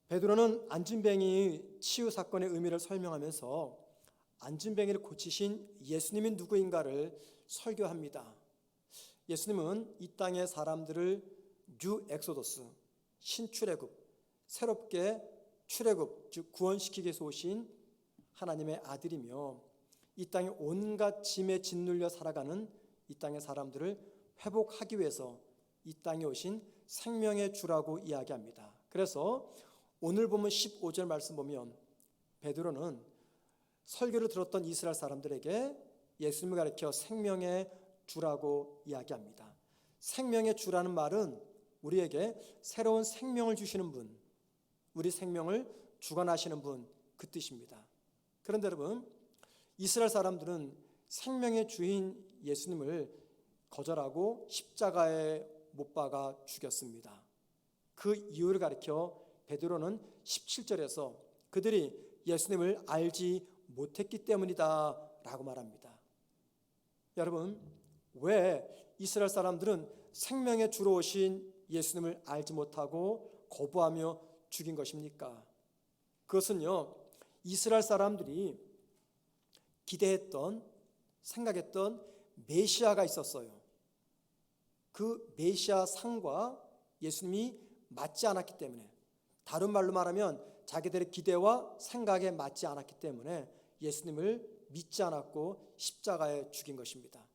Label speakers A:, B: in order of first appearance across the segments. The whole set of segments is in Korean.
A: 베드로는 안진뱅이 치유 사건의 의미를 설명하면서 안진뱅이를 고치신 예수님이 누구인가를 설교합니다. 예수님은 이 땅의 사람들을 뉴 엑소더스, 신출애굽, 새롭게 출애굽, 즉 구원시키기 위해서 오신 하나님의 아들이며 이 땅에 온갖 짐에 짓눌려 살아가는 이 땅의 사람들을 회복하기 위해서 이 땅에 오신 생명의 주라고 이야기합니다. 그래서 오늘 보면 15절 말씀 보면 베드로는 설교를 들었던 이스라엘 사람들에게 예수님을 가리켜 생명의 주라고 이야기합니다. 생명의 주라는 말은 우리에게 새로운 생명을 주시는 분, 우리 생명을 주관하시는 분, 그 뜻입니다. 그런데 여러분, 이스라엘 사람들은 생명의 주인 예수님을 거절하고 십자가에 못 박아 죽였습니다. 그 이유를 가리켜 베드로는 17절에서 그들이 예수님을 알지 못했기 때문이다 라고 말합니다. 여러분, 왜 이스라엘 사람들은 생명의 주로 오신 예수님을 알지 못하고 거부하며 죽인 것입니까? 그것은요, 이스라엘 사람들이 기대했던, 생각했던 메시아가 있었어요. 그 메시아 상과 예수님이 맞지 않았기 때문에, 다른 말로 말하면 자기들의 기대와 생각에 맞지 않았기 때문에 예수님을 믿지 않았고 십자가에 죽인 것입니다.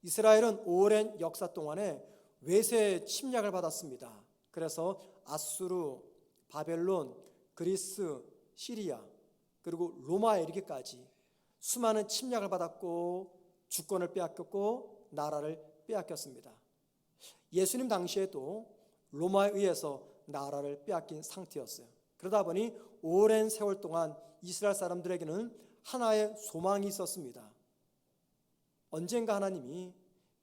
A: 이스라엘은 오랜 역사 동안에 외세의 침략을 받았습니다. 그래서 아수르, 바벨론, 그리스, 시리아, 그리고 로마에 이르기까지 수많은 침략을 받았고 주권을 빼앗겼고 나라를 빼앗겼습니다. 예수님 당시에도 로마에 의해서 나라를 빼앗긴 상태였어요. 그러다 보니 오랜 세월 동안 이스라엘 사람들에게는 하나의 소망이 있었습니다. 언젠가 하나님이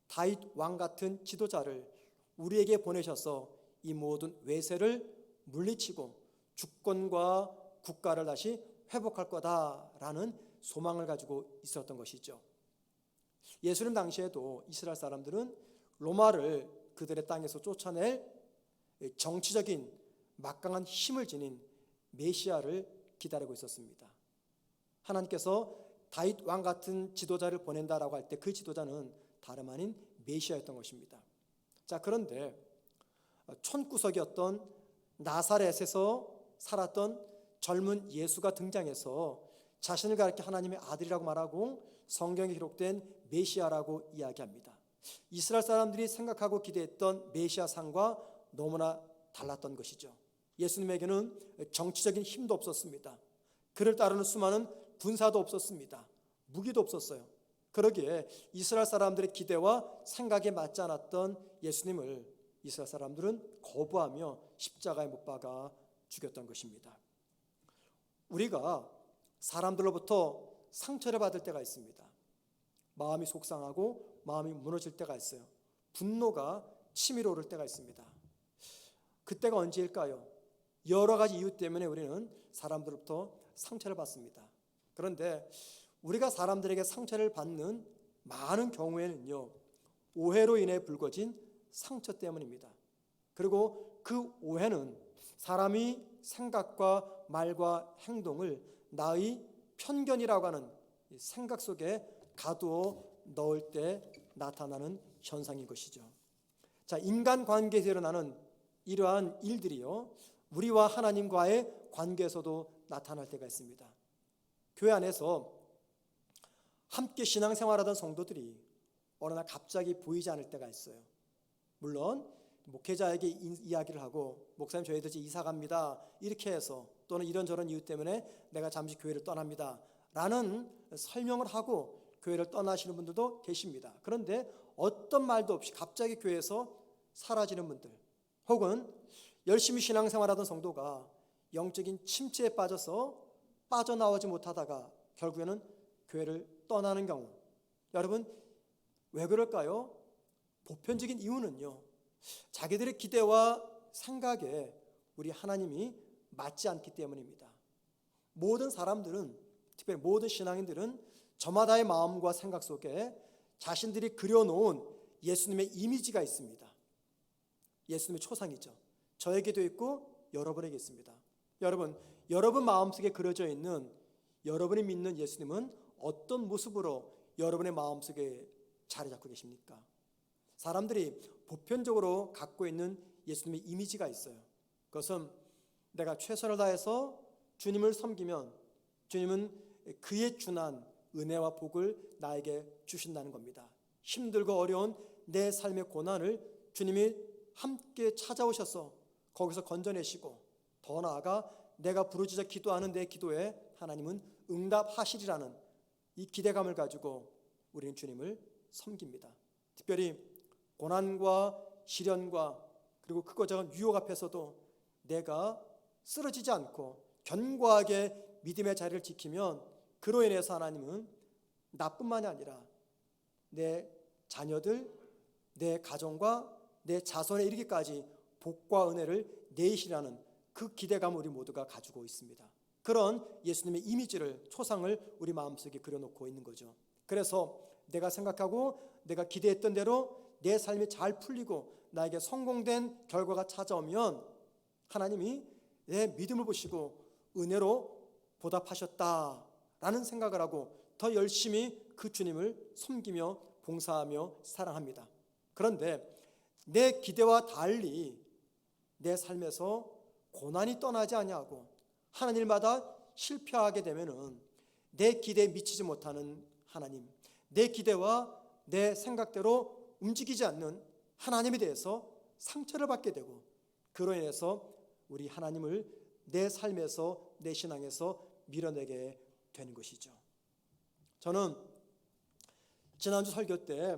A: 다윗 왕 같은 지도자를 우리에게 보내셔서 이 모든 외세를 물리치고 주권과 국가를 다시 회복할 거다라는 소망을 가지고 있었던 것이죠. 예수님 당시에도 이스라엘 사람들은 로마를 그들의 땅에서 쫓아낼 정치적인 막강한 힘을 지닌 메시아를 기다리고 있었습니다. 하나님께서 다윗 왕 같은 지도자를 보낸다라고 할 때 그 지도자는 다름 아닌 메시아였던 것입니다. 자, 그런데 촌구석이었던 나사렛에서 살았던 젊은 예수가 등장해서 자신을 가리켜 하나님의 아들이라고 말하고 성경에 기록된 메시아라고 이야기합니다. 이스라엘 사람들이 생각하고 기대했던 메시아상과 너무나 달랐던 것이죠. 예수님에게는 정치적인 힘도 없었습니다. 그를 따르는 수많은 군사도 없었습니다. 무기도 없었어요. 그러기에 이스라엘 사람들의 기대와 생각에 맞지 않았던 예수님을 이스라엘 사람들은 거부하며 십자가에 못 박아 죽였던 것입니다. 우리가 사람들로부터 상처를 받을 때가 있습니다. 마음이 속상하고 마음이 무너질 때가 있어요. 분노가 치밀어 오를 때가 있습니다. 그때가 언제일까요? 여러 가지 이유 때문에 우리는 사람들로부터 상처를 받습니다. 그런데 우리가 사람들에게 상처를 받는 많은 경우에는요, 오해로 인해 불거진 상처 때문입니다. 그리고 그 오해는 사람이 생각과 말과 행동을 나의 편견이라고 하는 생각 속에 가두어 넣을 때 나타나는 현상인 것이죠. 자, 인간관계에서 일어나는 이러한 일들이요, 우리와 하나님과의 관계에서도 나타날 때가 있습니다. 교회 안에서 함께 신앙생활하던 성도들이 어느 날 갑자기 보이지 않을 때가 있어요. 물론 목회자에게 이야기를 하고 목사님 저희들 이제 이사 갑니다 이렇게 해서, 또는 이런저런 이유 때문에 내가 잠시 교회를 떠납니다 라는 설명을 하고 교회를 떠나시는 분들도 계십니다. 그런데 어떤 말도 없이 갑자기 교회에서 사라지는 분들, 혹은 열심히 신앙생활하던 성도가 영적인 침체에 빠져서 빠져나오지 못하다가 결국에는 교회를 떠나는 경우, 여러분 왜 그럴까요? 보편적인 이유는요, 자기들의 기대와 생각에 우리 하나님이 맞지 않기 때문입니다. 모든 사람들은, 특별히 모든 신앙인들은 저마다의 마음과 생각 속에 자신들이 그려놓은 예수님의 이미지가 있습니다. 예수님의 초상이죠. 저에게도 있고 여러분에게 있습니다. 여러분 마음속에 그려져 있는 여러분이 믿는 예수님은 어떤 모습으로 여러분의 마음속에 자리 잡고 계십니까? 사람들이 보편적으로 갖고 있는 예수님의 이미지가 있어요. 그것은 내가 최선을 다해서 주님을 섬기면 주님은 그에 준한 은혜와 복을 나에게 주신다는 겁니다. 힘들고 어려운 내 삶의 고난을 주님이 함께 찾아오셔서 거기서 건져내시고, 더 나아가 내가 부르짖어 기도하는 내 기도에 하나님은 응답하시리라는 이 기대감을 가지고 우리는 주님을 섬깁니다. 특별히 고난과 시련과 그리고 크고 작은 유혹 앞에서도 내가 쓰러지지 않고 견고하게 믿음의 자리를 지키면 그로 인해서 하나님은 나뿐만이 아니라 내 자녀들, 내 가정과 내 자손에 이르기까지 복과 은혜를 내리시라는 그 기대감을 우리 모두가 가지고 있습니다. 그런 예수님의 이미지를, 초상을 우리 마음속에 그려놓고 있는 거죠. 그래서 내가 생각하고 내가 기대했던 대로 내 삶이 잘 풀리고 나에게 성공된 결과가 찾아오면 하나님이 내 믿음을 보시고 은혜로 보답하셨다라는 생각을 하고 더 열심히 그 주님을 섬기며 봉사하며 사랑합니다. 그런데 내 기대와 달리 내 삶에서 고난이 떠나지 아니하고 하는 일마다 실패하게 되면은 내 기대에 미치지 못하는 하나님, 내 기대와 내 생각대로 움직이지 않는 하나님에 대해서 상처를 받게 되고, 그로 인해서 우리 하나님을 내 삶에서, 내 신앙에서 밀어내게 되는 것이죠. 저는 지난주 설교 때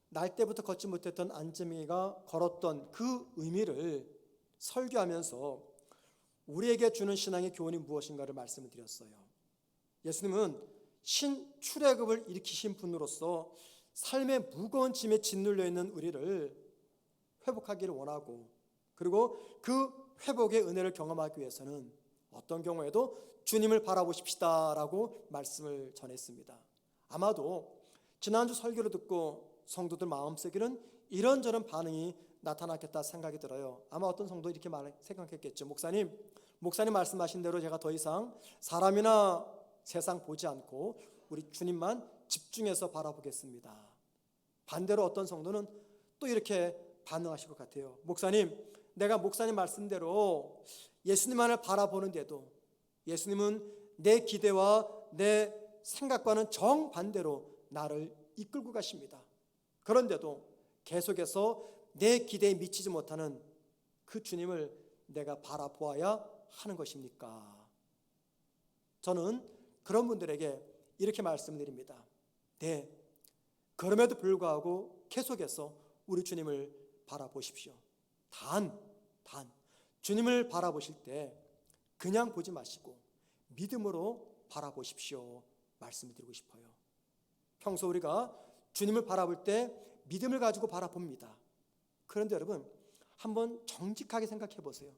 A: 날 때부터 걷지 못했던 안재미가 걸었던 그 의미를 설교하면서 우리에게 주는 신앙의 교훈이 무엇인가를 말씀을 드렸어요. 예수님은 신출애굽을 일으키신 분으로서 삶의 무거운 짐에 짓눌려 있는 우리를 회복하기를 원하고, 그리고 그 회복의 은혜를 경험하기 위해서는 어떤 경우에도 주님을 바라보십시다라고 말씀을 전했습니다. 아마도 지난주 설교를 듣고 성도들 마음속에는 이런저런 반응이 나타났겠다 생각이 들어요. 아마 어떤 성도 이렇게 생각했겠죠. 목사님 말씀하신 대로 제가 더 이상 사람이나 세상 보지 않고 우리 주님만 집중해서 바라보겠습니다. 반대로 어떤 성도는 또 이렇게 반응하실 것 같아요. 목사님, 내가 목사님 말씀대로 예수님만을 바라보는데도 예수님은 내 기대와 내 생각과는 정반대로 나를 이끌고 가십니다. 그런데도 계속해서 내 기대에 미치지 못하는 그 주님을 내가 바라보아야 하는 것입니까? 저는 그런 분들에게 이렇게 말씀드립니다. 네, 그럼에도 불구하고 계속해서 우리 주님을 바라보십시오. 단 주님을 바라보실 때 그냥 보지 마시고 믿음으로 바라보십시오 말씀드리고 싶어요. 평소 우리가 주님을 바라볼 때 믿음을 가지고 바라봅니다. 그런데 여러분, 한번 정직하게 생각해 보세요.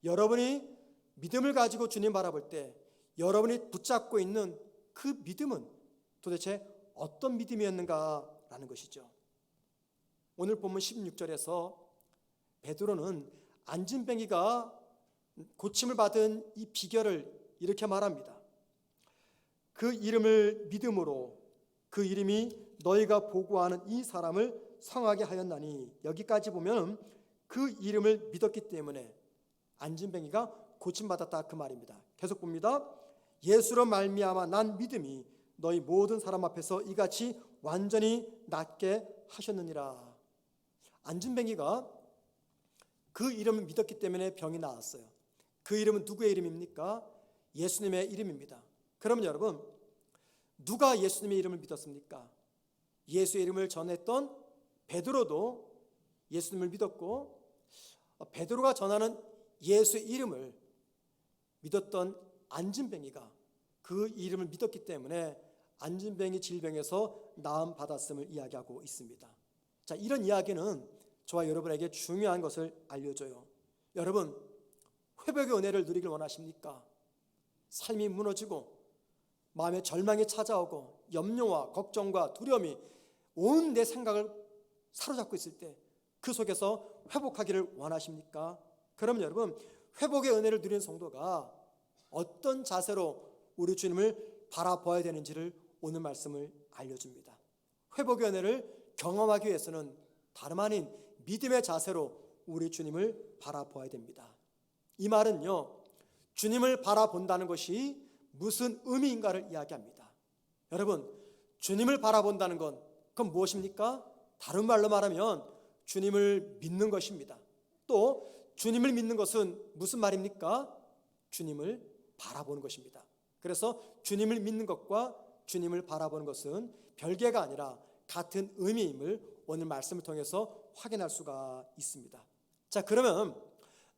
A: 여러분이 믿음을 가지고 주님 바라볼 때 여러분이 붙잡고 있는 그 믿음은 도대체 어떤 믿음이었는가라는 것이죠. 오늘 본문 16절에서 베드로는 안진뱅이가 고침을 받은 이 비결을 이렇게 말합니다. 그 이름을 믿음으로 그 이름이 너희가 보고하는 이 사람을 성하게 하였나니, 여기까지 보면 그 이름을 믿었기 때문에 안진뱅이가 고침받았다 그 말입니다. 계속 봅니다. 예수로 말미암아 난 믿음이 너희 모든 사람 앞에서 이같이 완전히 낫게 하셨느니라. 안진뱅이가 그 이름을 믿었기 때문에 병이 나았어요. 그 이름은 누구의 이름입니까? 예수님의 이름입니다. 그러면 여러분, 누가 예수님의 이름을 믿었습니까? 예수의 이름을 전했던 베드로도 예수님을 믿었고, 베드로가 전하는 예수의 이름을 믿었던 안진뱅이가 그 이름을 믿었기 때문에 안진뱅이 질병에서 나음 받았음을 이야기하고 있습니다. 자, 이런 이야기는 저와 여러분에게 중요한 것을 알려줘요. 여러분, 회복의 은혜를 누리길 원하십니까? 삶이 무너지고 마음에 절망이 찾아오고 염려와 걱정과 두려움이 온 내 생각을 사로잡고 있을 때 그 속에서 회복하기를 원하십니까? 그러면 여러분, 회복의 은혜를 누리는 성도가 어떤 자세로 우리 주님을 바라보아야 되는지를 오늘 말씀을 알려줍니다. 회복의 은혜를 경험하기 위해서는 다름 아닌 믿음의 자세로 우리 주님을 바라보아야 됩니다. 이 말은요, 주님을 바라본다는 것이 무슨 의미인가를 이야기합니다. 여러분, 주님을 바라본다는 건 그건 무엇입니까? 다른 말로 말하면 주님을 믿는 것입니다. 또 주님을 믿는 것은 무슨 말입니까? 주님을 바라보는 것입니다. 그래서 주님을 믿는 것과 주님을 바라보는 것은 별개가 아니라 같은 의미임을 오늘 말씀을 통해서 확인할 수가 있습니다. 자, 그러면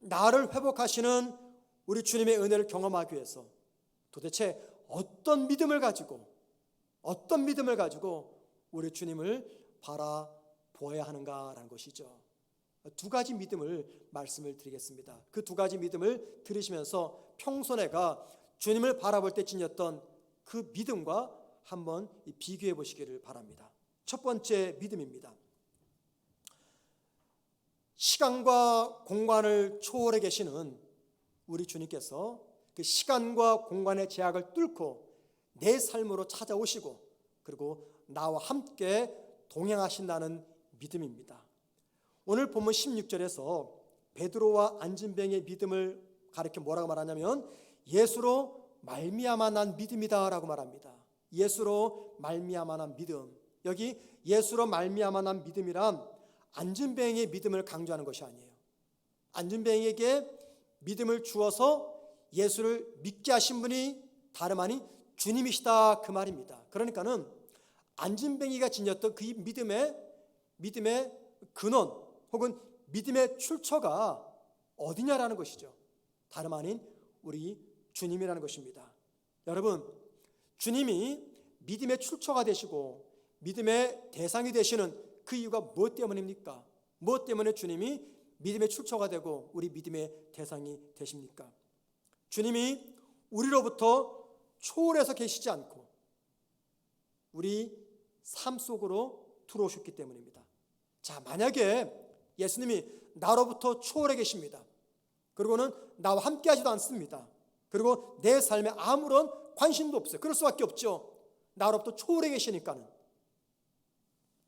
A: 나를 회복하시는 우리 주님의 은혜를 경험하기 위해서 도대체 어떤 믿음을 가지고 우리 주님을 바라보아야 하는가라는 것이죠. 두 가지 믿음을 말씀을 드리겠습니다. 그 두 가지 믿음을 들으시면서 평소 내가 주님을 바라볼 때 지녔던 그 믿음과 한번 비교해 보시기를 바랍니다. 첫 번째 믿음입니다. 시간과 공간을 초월해 계시는 우리 주님께서 그 시간과 공간의 제약을 뚫고 내 삶으로 찾아오시고 그리고 나와 함께 동행하신다는 믿음입니다. 오늘 본문 16절에서 베드로와 안진뱅이의 믿음을 가리켜 뭐라고 말하냐면 예수로 말미암아 난 믿음이다 라고 말합니다. 예수로 말미암아 난 믿음. 여기 예수로 말미암아 난 믿음이란 안진뱅이의 믿음을 강조하는 것이 아니에요. 안진뱅이에게 믿음을 주어서 예수를 믿게 하신 분이 다름 아닌 주님이시다 그 말입니다. 그러니까는 안진뱅이가 지녔던 그 믿음의 근원 혹은 믿음의 출처가 어디냐라는 것이죠. 다름 아닌 우리 주님이라는 것입니다. 여러분, 주님이 믿음의 출처가 되시고 믿음의 대상이 되시는 그 이유가 무엇 때문입니까? 무엇 때문에 주님이 믿음의 출처가 되고 우리 믿음의 대상이 되십니까? 주님이 우리로부터 초월해서 계시지 않고 우리 삶 속으로 들어오셨기 때문입니다. 자, 만약에 예수님이 나로부터 초월해 계십니다. 그리고는 나와 함께 하지도 않습니다. 그리고 내 삶에 아무런 관심도 없어요. 그럴 수밖에 없죠. 나로부터 초월해 계시니까는.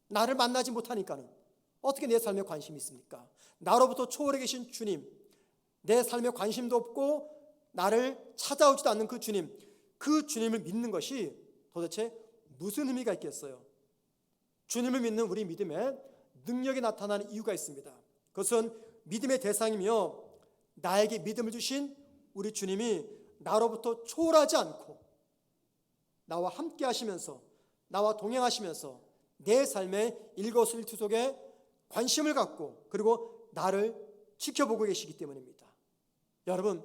A: 나를 만나지 못하니까는 어떻게 내 삶에 관심이 있습니까? 나로부터 초월해 계신 주님, 내 삶에 관심도 없고 나를 찾아오지도 않는 그 주님을 믿는 것이 도대체 무슨 의미가 있겠어요? 주님을 믿는 우리 믿음에 능력이 나타나는 이유가 있습니다. 그것은 믿음의 대상이며 나에게 믿음을 주신 우리 주님이 나로부터 초월하지 않고 나와 함께 하시면서 나와 동행하시면서 내 삶의 일거수일투 속에 관심을 갖고 그리고 나를 지켜보고 계시기 때문입니다. 여러분,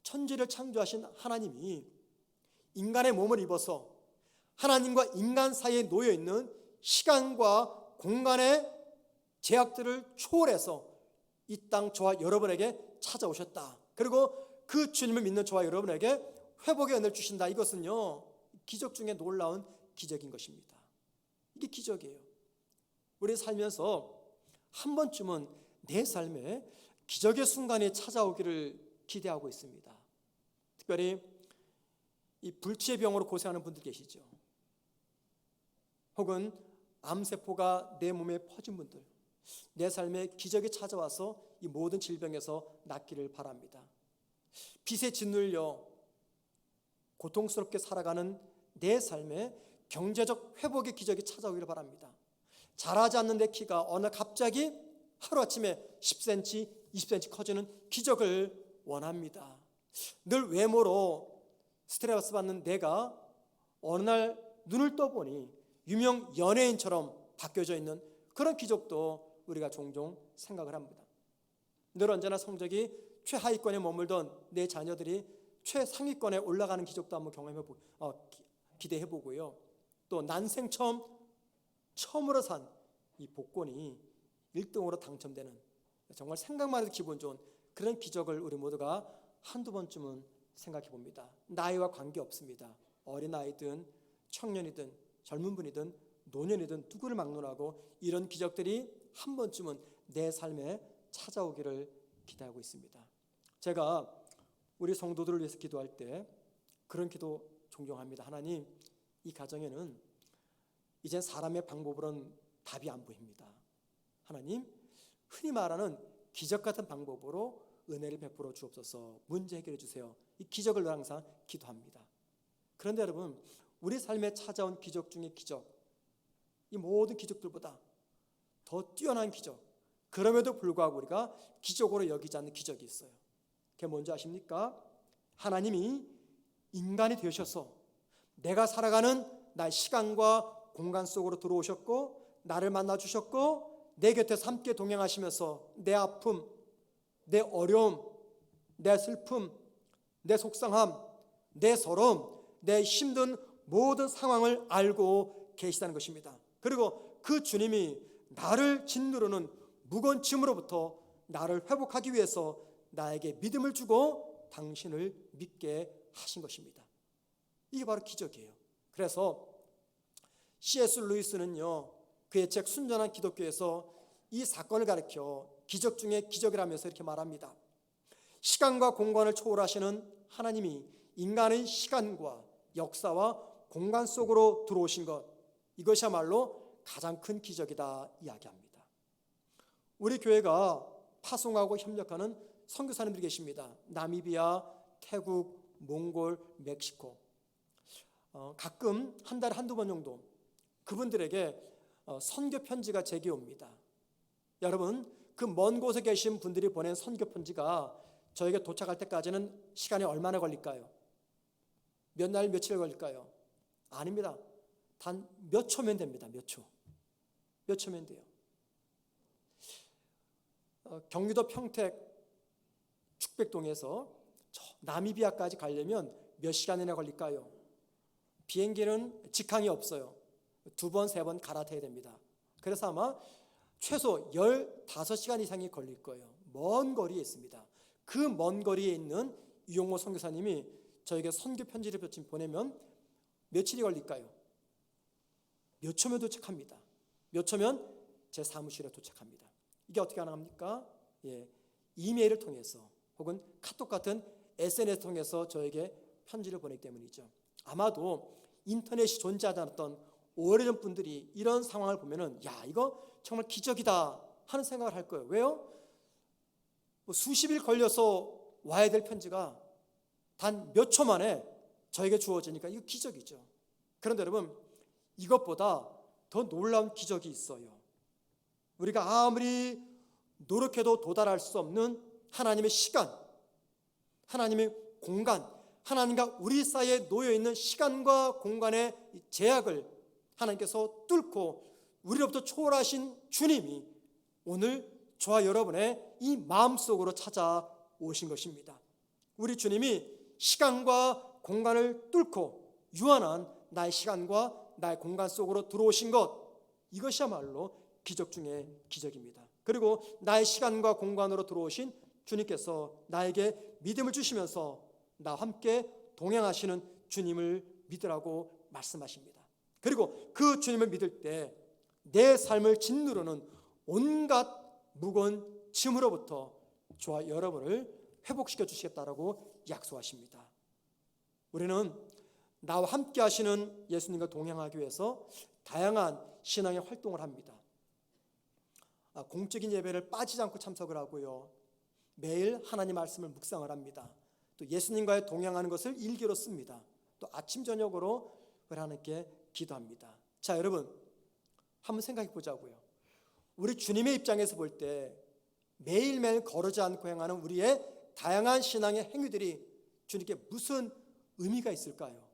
A: 천지를 창조하신 하나님이 인간의 몸을 입어서 하나님과 인간 사이에 놓여있는 시간과 공간의 제약들을 초월해서 이 땅 저와 여러분에게 찾아오셨다. 그리고 그 주님을 믿는 저와 여러분에게 회복의 은혜를 주신다. 이것은요, 기적 중에 놀라운 기적인 것입니다. 이게 기적이에요. 우리 살면서 한 번쯤은 내 삶에 기적의 순간이 찾아오기를 기대하고 있습니다. 특별히 이 불치의 병으로 고생하는 분들 계시죠. 혹은 암세포가 내 몸에 퍼진 분들, 내 삶에 기적이 찾아와서 이 모든 질병에서 낫기를 바랍니다. 빚에 짓눌려 고통스럽게 살아가는 내 삶에 경제적 회복의 기적이 찾아오기를 바랍니다. 자라지 않는 내 키가 어느 갑자기 하루아침에 10cm, 20cm 커지는 기적을 원합니다. 늘 외모로 스트레스 받는 내가 어느 날 눈을 떠보니 유명 연예인처럼 바뀌어져 있는 그런 기적도 우리가 종종 생각을 합니다. 늘 언제나 성적이 최하위권에 머물던 내 자녀들이 최상위권에 올라가는 기적도 한번 기대해 보고요. 또 난생 처음으로 산 이 복권이 1등으로 당첨되는 정말 생각만 해도 기분 좋은 그런 기적을 우리 모두가 한두 번쯤은 생각해 봅니다. 나이와 관계없습니다. 어린아이든 청년이든 젊은 분이든 노년이든 누구를 막론하고 이런 기적들이 한 번쯤은 내 삶에 찾아오기를 기대하고 있습니다. 제가 우리 성도들을 위해서 기도할 때 그런 기도 종종 합니다. 하나님, 이 가정에는 이젠 사람의 방법으로는 답이 안 보입니다. 하나님, 흔히 말하는 기적 같은 방법으로 은혜를 베풀어 주옵소서, 문제 해결해 주세요. 이 기적을 항상 기도합니다. 그런데 여러분, 우리 삶에 찾아온 기적 중에 기적, 이 모든 기적들보다 더 뛰어난 기적, 그럼에도 불구하고 우리가 기적으로 여기지 않는 기적이 있어요. 그게 뭔지 아십니까? 하나님이 인간이 되셔서 내가 살아가는 나의 시간과 공간 속으로 들어오셨고 나를 만나 주셨고 내 곁에서 함께 동행하시면서 내 아픔, 내 어려움, 내 슬픔, 내 속상함, 내 서러움, 내 힘든 모든 상황을 알고 계시다는 것입니다. 그리고 그 주님이 나를 짓누르는 무거운 짐으로부터 나를 회복하기 위해서 나에게 믿음을 주고 당신을 믿게 하신 것입니다. 이게 바로 기적이에요. 그래서 C.S. 루이스는요, 그의 책 순전한 기독교에서 이 사건을 가리켜 기적 중에 기적이라면서 이렇게 말합니다. 시간과 공간을 초월하시는 하나님이 인간의 시간과 역사와 공간 속으로 들어오신 것, 이것이야말로 가장 큰 기적이다 이야기합니다. 우리 교회가 파송하고 협력하는 선교사님들이 계십니다. 나미비아, 태국, 몽골, 멕시코. 가끔 한 달에 한두 번 정도 그분들에게 선교 편지가 제게 옵니다. 여러분, 그 먼 곳에 계신 분들이 보낸 선교 편지가 저에게 도착할 때까지는 시간이 얼마나 걸릴까요? 몇 날, 며칠 걸릴까요? 아닙니다. 단 몇 초면 됩니다. 몇 초. 몇 초면 돼요. 경기도 평택 축백동에서 나미비아까지 가려면 몇 시간이나 걸릴까요? 비행기는 직항이 없어요. 2번, 3번 갈아타야 됩니다. 그래서 아마 최소 15시간 이상이 걸릴 거예요. 먼 거리에 있습니다. 그 먼 거리에 있는 이용모 선교사님이 저에게 선교 편지를 보내면 며칠이 걸릴까요? 몇 초면 도착합니다. 몇 초면 제 사무실에 도착합니다. 이게 어떻게 가능합니까? 이메일을 통해서 혹은 카톡 같은 SNS 통해서 저에게 편지를 보내기 때문이죠. 아마도 인터넷이 존재하지 않았던 오래전 분들이 이런 상황을 보면은 야, 이거 정말 기적이다 하는 생각을 할 거예요. 왜요? 수십일 걸려서 와야 될 편지가 단 몇 초 만에 저에게 주어지니까 이거 기적이죠. 그런데 여러분, 이것보다 더 놀라운 기적이 있어요. 우리가 아무리 노력해도 도달할 수 없는 하나님의 시간, 하나님의 공간, 하나님과 우리 사이에 놓여있는 시간과 공간의 제약을 하나님께서 뚫고 우리로부터 초월하신 주님이 오늘 저와 여러분의 이 마음속으로 찾아오신 것입니다. 우리 주님이 시간과 공간을 뚫고 유한한 나의 시간과 나의 공간 속으로 들어오신 것, 이것이야말로 기적 중에 기적입니다. 그리고 나의 시간과 공간으로 들어오신 주님께서 나에게 믿음을 주시면서 나와 함께 동행하시는 주님을 믿으라고 말씀하십니다. 그리고 그 주님을 믿을 때 내 삶을 짓누르는 온갖 무거운 짐으로부터 저와 여러분을 회복시켜 주시겠다라고 약속하십니다. 우리는 나와 함께 하시는 예수님과 동행하기 위해서 다양한 신앙의 활동을 합니다. 공적인 예배를 빠지지 않고 참석을 하고요. 매일 하나님 말씀을 묵상을 합니다. 또 예수님과의 동행하는 것을 일기로 씁니다. 또 아침 저녁으로 하나님께 기도합니다. 자, 여러분, 한번 생각해 보자고요. 우리 주님의 입장에서 볼 때 매일매일 거르지 않고 행하는 우리의 다양한 신앙의 행위들이 주님께 무슨 의미가 있을까요?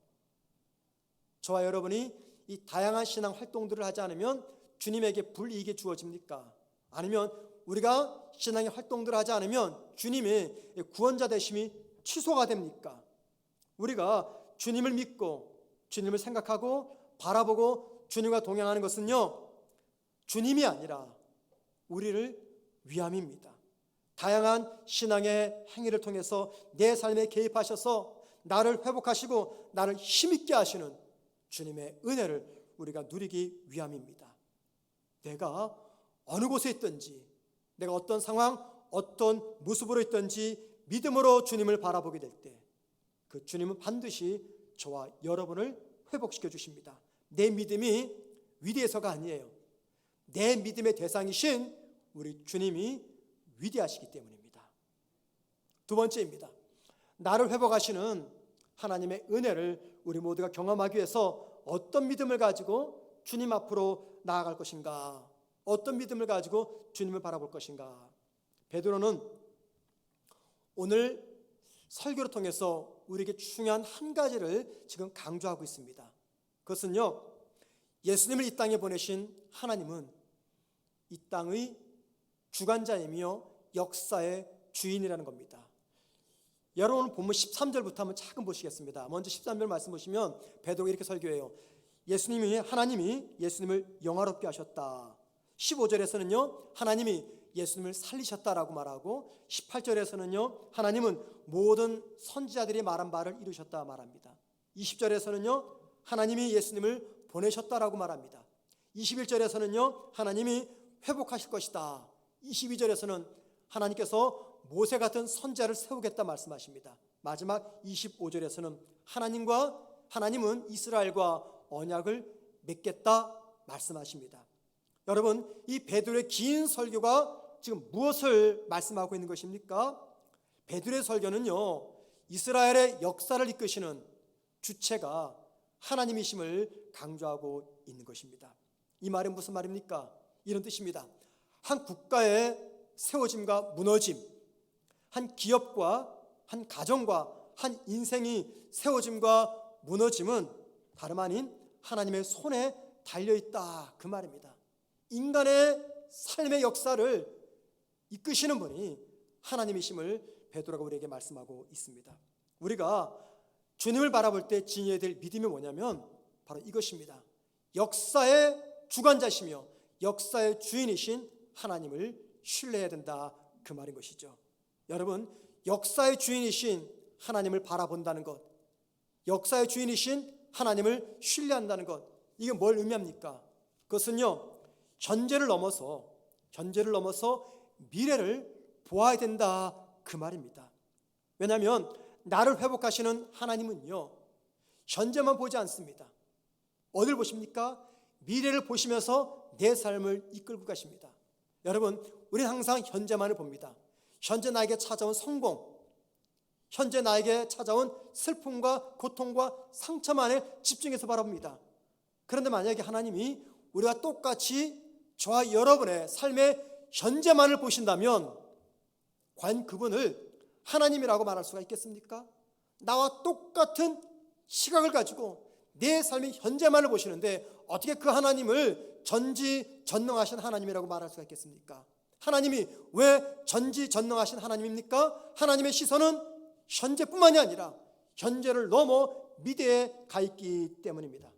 A: 저와 여러분이 이 다양한 신앙 활동들을 하지 않으면 주님에게 불이익이 주어집니까? 아니면 우리가 신앙의 활동들을 하지 않으면 주님의 구원자 되심이 취소가 됩니까? 우리가 주님을 믿고 주님을 생각하고 바라보고 주님과 동행하는 것은요, 주님이 아니라 우리를 위함입니다. 다양한 신앙의 행위를 통해서 내 삶에 개입하셔서 나를 회복하시고 나를 힘있게 하시는 주님의 은혜를 우리가 누리기 위함입니다. 내가 어느 곳에 있든지, 내가 어떤 상황, 어떤 모습으로 있든지 믿음으로 주님을 바라보게 될 때 그 주님은 반드시 저와 여러분을 회복시켜 주십니다. 내 믿음이 위대해서가 아니에요. 내 믿음의 대상이신 우리 주님이 위대하시기 때문입니다. 두 번째입니다. 나를 회복하시는 하나님의 은혜를 우리 모두가 경험하기 위해서 어떤 믿음을 가지고 주님 앞으로 나아갈 것인가? 어떤 믿음을 가지고 주님을 바라볼 것인가? 베드로는 오늘 설교를 통해서 우리에게 중요한 한 가지를 지금 강조하고 있습니다. 그것은요, 예수님을 이 땅에 보내신 하나님은 이 땅의 주관자이며 역사의 주인이라는 겁니다. 여러분 본문 13절부터 한번 차근 보시겠습니다. 먼저 13절 말씀 보시면 베드로가 이렇게 설교해요. 하나님이 예수님을 영화롭게 하셨다. 15절에서는요, 하나님이 예수님을 살리셨다라고 말하고 18절에서는요, 하나님은 모든 선지자들이 말한 바를 이루셨다 말합니다. 20절에서는요, 하나님이 예수님을 보내셨다라고 말합니다. 21절에서는요, 하나님이 회복하실 것이다. 22절에서는 하나님께서 모세 같은 선지자를 세우겠다 말씀하십니다. 마지막 25절에서는 하나님은 이스라엘과 언약을 맺겠다 말씀하십니다. 여러분, 이 베드로의 긴 설교가 지금 무엇을 말씀하고 있는 것입니까? 베드로의 설교는요, 이스라엘의 역사를 이끄시는 주체가 하나님이심을 강조하고 있는 것입니다. 이 말은 무슨 말입니까? 이런 뜻입니다. 한 국가의 세워짐과 무너짐, 한 기업과 한 가정과 한 인생이 세워짐과 무너짐은 다름 아닌 하나님의 손에 달려있다, 그 말입니다. 인간의 삶의 역사를 이끄시는 분이 하나님이심을 베드로가 우리에게 말씀하고 있습니다. 우리가 주님을 바라볼 때 지녀야 될 믿음이 뭐냐면 바로 이것입니다. 역사의 주관자시며 역사의 주인이신 하나님을 신뢰해야 된다, 그 말인 것이죠. 여러분, 역사의 주인이신 하나님을 바라본다는 것, 역사의 주인이신 하나님을 신뢰한다는 것, 이게 뭘 의미합니까? 그것은요, 현재를 넘어서 미래를 보아야 된다, 그 말입니다. 왜냐하면 나를 회복하시는 하나님은요, 현재만 보지 않습니다. 어딜 보십니까? 미래를 보시면서 내 삶을 이끌고 가십니다. 여러분, 우리는 항상 현재만을 봅니다. 현재 나에게 찾아온 성공, 현재 나에게 찾아온 슬픔과 고통과 상처만을 집중해서 바라봅니다. 그런데 만약에 하나님이 우리가 똑같이 저와 여러분의 삶의 현재만을 보신다면 과연 그분을 하나님이라고 말할 수가 있겠습니까? 나와 똑같은 시각을 가지고 내 삶의 현재만을 보시는데 어떻게 그 하나님을 전지전능하신 하나님이라고 말할 수가 있겠습니까? 하나님이 왜 전지전능하신 하나님입니까? 하나님의 시선은 현재뿐만이 아니라 현재를 넘어 미래에 가 있기 때문입니다.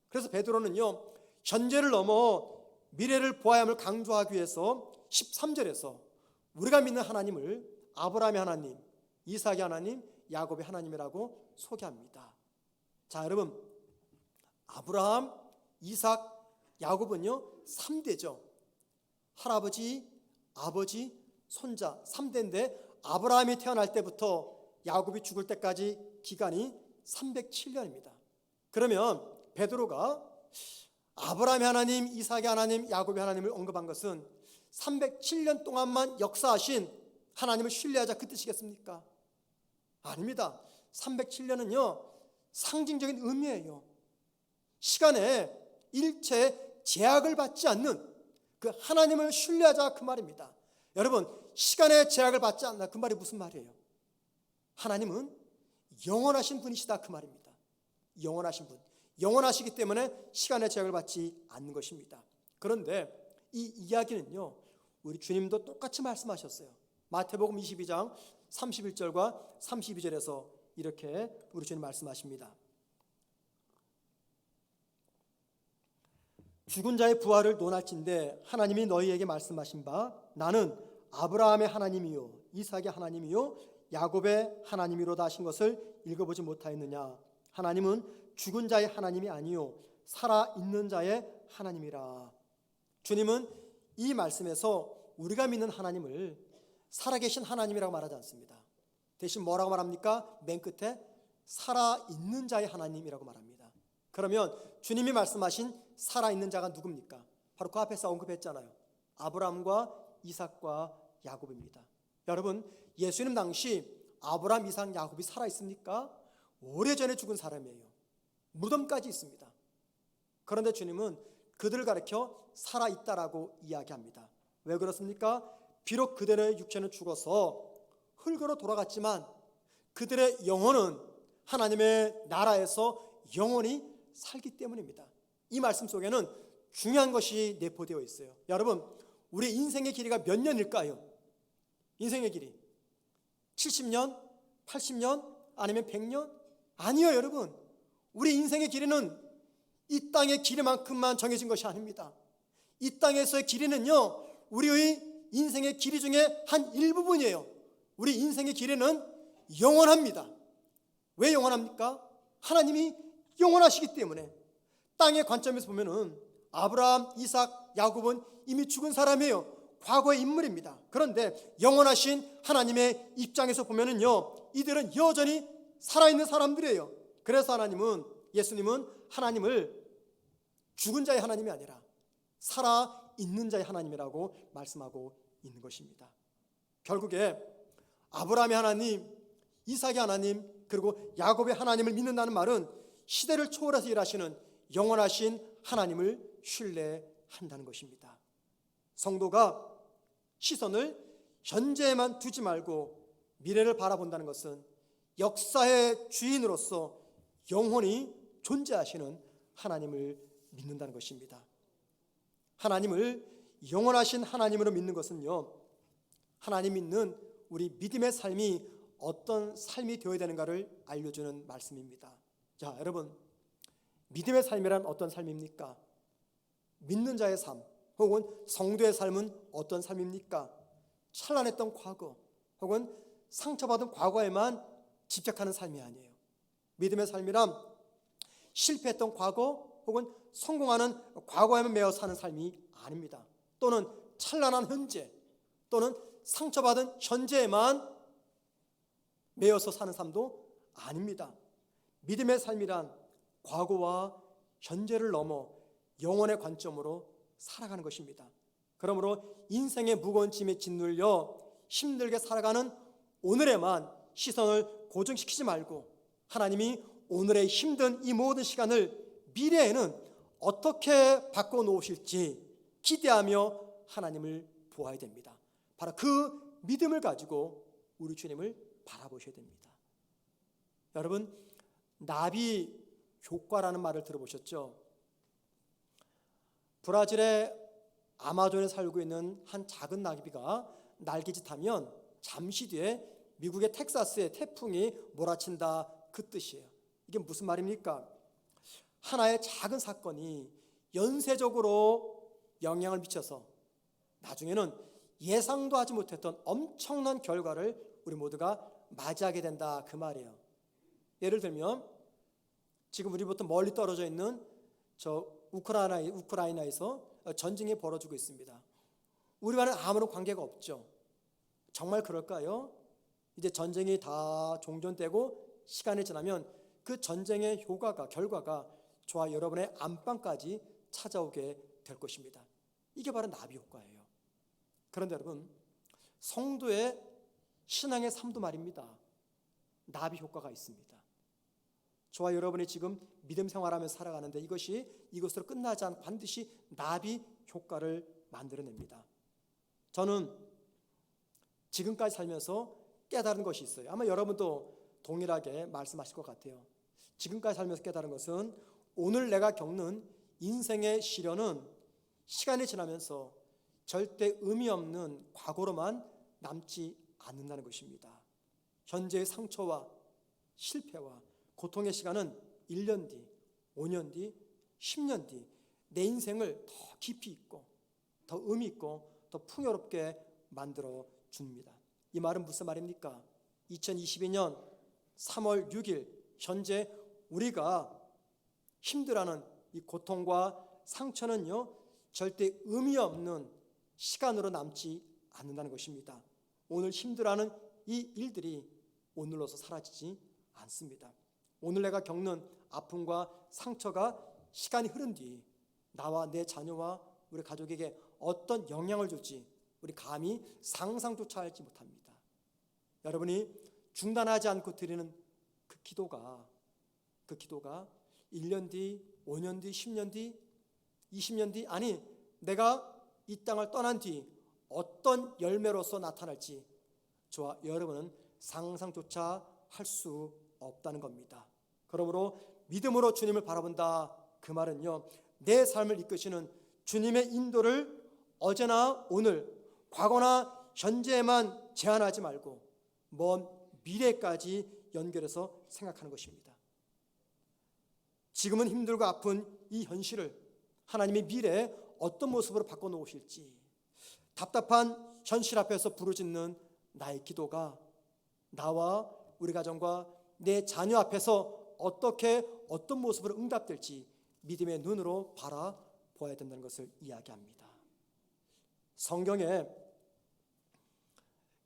A: 그래서 베드로는요, 현재를 넘어 미래를 보아야 함을 강조하기 위해서 13절에서 우리가 믿는 하나님을 아브라함의 하나님, 이삭의 하나님, 야곱의 하나님이라고 소개합니다. 자, 여러분, 아브라함, 이삭, 야곱은요 3대죠. 할아버지, 아버지, 손자 3대인데 아브라함이 태어날 때부터 야곱이 죽을 때까지 기간이 307년입니다. 그러면 베드로가 아브라함의 하나님, 이삭의 하나님, 야곱의 하나님을 언급한 것은 307년 동안만 역사하신 하나님을 신뢰하자, 그 뜻이겠습니까? 아닙니다. 307년은요 상징적인 의미예요. 시간에 일체 제약을 받지 않는 그 하나님을 신뢰하자, 그 말입니다. 여러분, 시간의 제약을 받지 않나, 그 말이 무슨 말이에요? 하나님은 영원하신 분이시다, 그 말입니다. 영원하신 분, 영원하시기 때문에 시간의 제약을 받지 않는 것입니다. 그런데 이 이야기는요, 우리 주님도 똑같이 말씀하셨어요. 마태복음 22장 31절과 32절에서 이렇게 우리 주님 말씀하십니다. 죽은 자의 부활을 논할진대 하나님이 너희에게 말씀하신 바 나는 아브라함의 하나님이요 이삭의 하나님이요 야곱의 하나님이로다 하신 것을 읽어보지 못하였느냐? 하나님은 죽은 자의 하나님이 아니요 살아있는 자의 하나님이라. 주님은 이 말씀에서 우리가 믿는 하나님을 살아계신 하나님이라고 말하지 않습니다. 대신 뭐라고 말합니까? 맨 끝에 살아있는 자의 하나님이라고 말합니다. 그러면 주님이 말씀하신 살아있는 자가 누굽니까? 바로 그 앞에서 언급했잖아요. 아브라함과 이삭과 야곱입니다. 여러분, 예수님 당시 아브라함, 이삭, 야곱이 살아있습니까? 오래전에 죽은 사람이에요. 무덤까지 있습니다. 그런데 주님은 그들을 가리켜 살아있다라고 이야기합니다. 왜 그렇습니까? 비록 그들의 육체는 죽어서 흙으로 돌아갔지만 그들의 영혼은 하나님의 나라에서 영원히 살기 때문입니다. 이 말씀 속에는 중요한 것이 내포되어 있어요. 여러분, 우리 인생의 길이가 몇 년일까요? 인생의 길이 70년? 80년? 아니면 100년? 아니요, 여러분. 우리 인생의 길이는 이 땅의 길이만큼만 정해진 것이 아닙니다. 이 땅에서의 길이는요, 우리의 인생의 길이 중에 한 일부분이에요. 우리 인생의 길이는 영원합니다. 왜 영원합니까? 하나님이 영원하시기 때문에. 땅의 관점에서 보면은 아브라함, 이삭, 야곱은 이미 죽은 사람이에요. 과거의 인물입니다. 그런데 영원하신 하나님의 입장에서 보면은요, 이들은 여전히 살아있는 사람들이에요. 그래서 예수님은 하나님을 죽은 자의 하나님이 아니라 살아있는 자의 하나님이라고 말씀하고 있는 것입니다. 결국에 아브라함의 하나님, 이삭의 하나님, 그리고 야곱의 하나님을 믿는다는 말은 시대를 초월해서 일하시는 영원하신 하나님을 신뢰한다는 것입니다. 성도가 시선을 현재에만 두지 말고 미래를 바라본다는 것은 역사의 주인으로서 영원히 존재하시는 하나님을 믿는다는 것입니다. 하나님을 영원하신 하나님으로 믿는 것은요, 하나님 믿는 우리 믿음의 삶이 어떤 삶이 되어야 되는가를 알려주는 말씀입니다. 자, 여러분, 믿음의 삶이란 어떤 삶입니까? 믿는 자의 삶 혹은 성도의 삶은 어떤 삶입니까? 찬란했던 과거 혹은 상처받은 과거에만 집착하는 삶이 아니에요. 믿음의 삶이란 실패했던 과거 혹은 성공하는 과거에만 매여 사는 삶이 아닙니다. 또는 찬란한 현재 또는 상처받은 현재에만 매여서 사는 삶도 아닙니다. 믿음의 삶이란 과거와 현재를 넘어 영원의 관점으로 살아가는 것입니다. 그러므로 인생의 무거운 짐에 짓눌려 힘들게 살아가는 오늘에만 시선을 고정시키지 말고 하나님이 오늘의 힘든 이 모든 시간을 미래에는 어떻게 바꿔놓으실지 기대하며 하나님을 보아야 됩니다. 바로 그 믿음을 가지고 우리 주님을 바라보셔야 됩니다. 여러분, 나비 효과라는 말을 들어보셨죠? 브라질의 아마존에 살고 있는 한 작은 나비가 날개짓하면 잠시 뒤에 미국의 텍사스에 태풍이 몰아친다, 그 뜻이에요. 이게 무슨 말입니까? 하나의 작은 사건이 연쇄적으로 영향을 미쳐서 나중에는 예상도 하지 못했던 엄청난 결과를 우리 모두가 맞이하게 된다, 그 말이에요. 예를 들면 지금 우리부터 멀리 떨어져 있는 저 우크라이나에서 전쟁이 벌어지고 있습니다. 우리와는 아무런 관계가 없죠. 정말 그럴까요? 이제 전쟁이 다 종전되고 시간이 지나면 그 전쟁의 결과가 저와 여러분의 안방까지 찾아오게 될 것입니다. 이게 바로 나비 효과예요. 그런데 여러분, 성도의 신앙의 삶도 말입니다. 나비 효과가 있습니다. 저와 여러분이 지금 믿음 생활하면서 살아가는데 이것으로 끝나지 않고 반드시 나비 효과를 만들어냅니다. 저는 지금까지 살면서 깨달은 것이 있어요. 아마 여러분도 동일하게 말씀하실 것 같아요. 지금까지 살면서 깨달은 것은 오늘 내가 겪는 인생의 시련은 시간이 지나면서 절대 의미 없는 과거로만 남지 않는다는 것입니다. 현재의 상처와 실패와 고통의 시간은 1년 뒤, 5년 뒤, 10년 뒤 내 인생을 더 깊이 있고 더 의미 있고 더 풍요롭게 만들어 줍니다. 이 말은 무슨 말입니까? 2022년 3월 6일 현재 우리가 힘들어하는 이 고통과 상처는요, 절대 의미 없는 시간으로 남지 않는다는 것입니다. 오늘 힘들어하는 이 일들이 오늘로서 사라지지 않습니다. 오늘 내가 겪는 아픔과 상처가 시간이 흐른 뒤 나와 내 자녀와 우리 가족에게 어떤 영향을 줄지 우리 감히 상상조차 하지 못합니다. 여러분이 중단하지 않고 드리는 그 기도가 1년 뒤, 5년 뒤, 10년 뒤, 20년 뒤, 아니 내가 이 땅을 떠난 뒤 어떤 열매로서 나타날지 저와 여러분은 상상조차 할 수 없다는 겁니다. 그러므로 믿음으로 주님을 바라본다, 그 말은요, 내 삶을 이끄시는 주님의 인도를 어제나 오늘, 과거나 현재에만 제한하지 말고 먼 미래까지 연결해서 생각하는 것입니다. 지금은 힘들고 아픈 이 현실을 하나님의 미래에 어떤 모습으로 바꿔놓으실지, 답답한 현실 앞에서 부르짖는 나의 기도가 나와 우리 가정과 내 자녀 앞에서 어떤 모습으로 응답될지 믿음의 눈으로 바라보아야 된다는 것을 이야기합니다. 성경에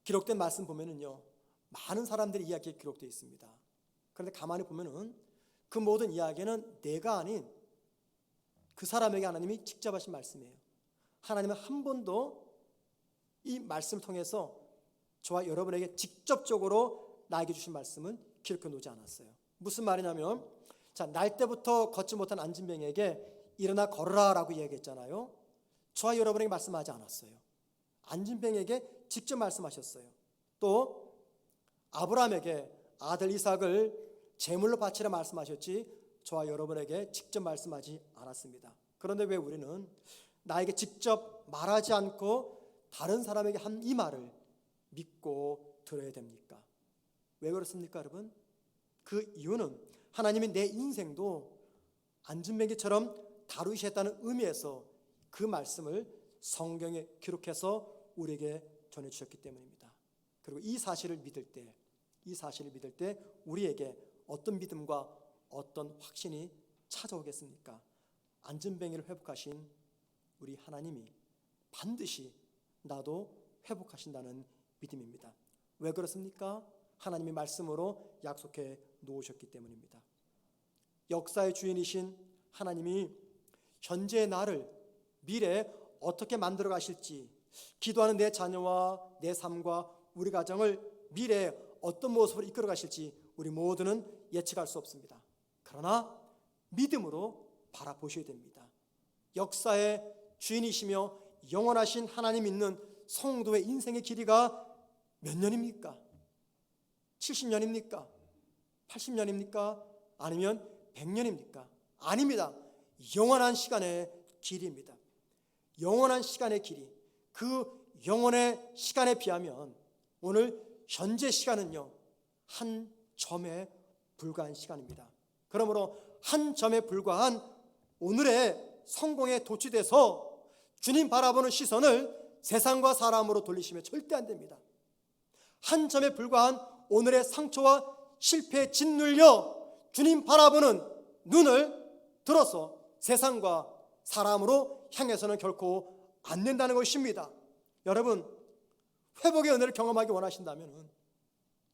A: 기록된 말씀 보면은요, 많은 사람들의 이야기가 기록되어 있습니다. 그런데 가만히 보면은 그 모든 이야기는 내가 아닌 그 사람에게 하나님이 직접 하신 말씀이에요. 하나님은 한 번도 이 말씀을 통해서 저와 여러분에게 직접적으로 나에게 주신 말씀은 기록해 놓지 않았어요. 무슨 말이냐면, 날 때부터 걷지 못한 안진뱅이에게 일어나 걸어라 라고 이야기했잖아요. 저와 여러분에게 말씀하지 않았어요. 안진뱅이에게 직접 말씀하셨어요. 또 아브라함에게 아들 이삭을 제물로 바치라 말씀하셨지 저와 여러분에게 직접 말씀하지 않았습니다. 그런데 왜 우리는 나에게 직접 말하지 않고 다른 사람에게 한 이 말을 믿고 들어야 됩니까? 왜 그렇습니까, 여러분? 그 이유는 하나님이 내 인생도 안진뱅이처럼 다루셨다는 의미에서 그 말씀을 성경에 기록해서 우리에게 전해주셨기 때문입니다. 그리고 이 사실을 믿을 때 우리에게 어떤 믿음과 어떤 확신이 찾아오겠습니까? 안진뱅이를 회복하신 우리 하나님이 반드시 나도 회복하신다는 믿음입니다. 왜 그렇습니까? 하나님의 말씀으로 약속해 놓으셨기 때문입니다. 역사의 주인이신 하나님이 현재의 나를 미래에 어떻게 만들어 가실지, 기도하는 내 자녀와 내 삶과 우리 가정을 미래에 어떤 모습으로 이끌어 가실지 우리 모두는 예측할 수 없습니다. 그러나 믿음으로 바라보셔야 됩니다. 역사의 주인이시며 영원하신 하나님 믿는 성도의 인생의 길이가 몇 년입니까? 70년입니까? 80년입니까? 아니면 100년입니까? 아닙니다. 영원한 시간의 길입니다. 영원한 시간의 길이, 그 영원의 시간에 비하면 오늘 현재 시간은요, 한 점에 불과한 시간입니다. 그러므로 한 점에 불과한 오늘의 성공에 도취돼서 주님 바라보는 시선을 세상과 사람으로 돌리시면 절대 안 됩니다. 한 점에 불과한 오늘의 상처와 실패에 짓눌려 주님 바라보는 눈을 들어서 세상과 사람으로 향해서는 결코 안 된다는 것입니다. 여러분, 회복의 은혜를 경험하기 원하신다면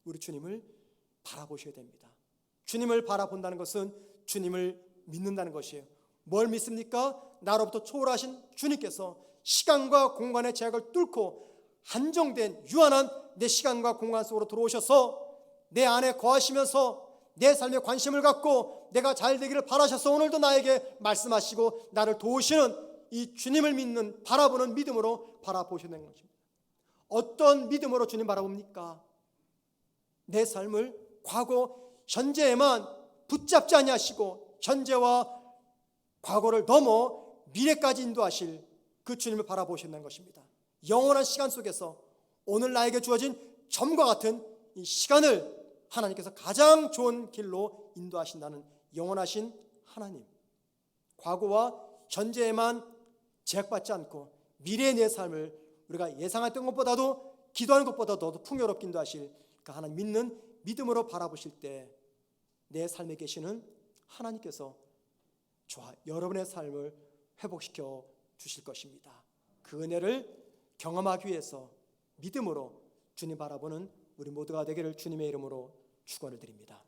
A: 우리 주님을 바라보셔야 됩니다. 주님을 바라본다는 것은 주님을 믿는다는 것이에요. 뭘 믿습니까? 나로부터 초월하신 주님께서 시간과 공간의 제약을 뚫고 한정된 유한한 내 시간과 공간 속으로 들어오셔서 내 안에 거하시면서 내 삶에 관심을 갖고 내가 잘 되기를 바라셔서 오늘도 나에게 말씀하시고 나를 도우시는 이 주님을 믿는, 바라보는 믿음으로 바라보셔야 되는 것입니다. 어떤 믿음으로 주님 바라봅니까? 내 삶을 과거, 현재에만 붙잡지 아니하시고 현재와 과거를 넘어 미래까지 인도하실 그 주님을 바라보신다는 것입니다. 영원한 시간 속에서 오늘 나에게 주어진 점과 같은 이 시간을 하나님께서 가장 좋은 길로 인도하신다는 영원하신 하나님, 과거와 현재에만 제약받지 않고 미래의 내 삶을 우리가 예상했던 것보다도, 기도하는 것보다도 더 풍요롭게 인도하실 그 하나님 믿는 믿음으로 바라보실 때 내 삶에 계시는 하나님께서 저와 여러분의 삶을 회복시켜 주실 것입니다. 그 은혜를 경험하기 위해서 믿음으로 주님 바라보는 우리 모두가 되기를 주님의 이름으로 축원을 드립니다.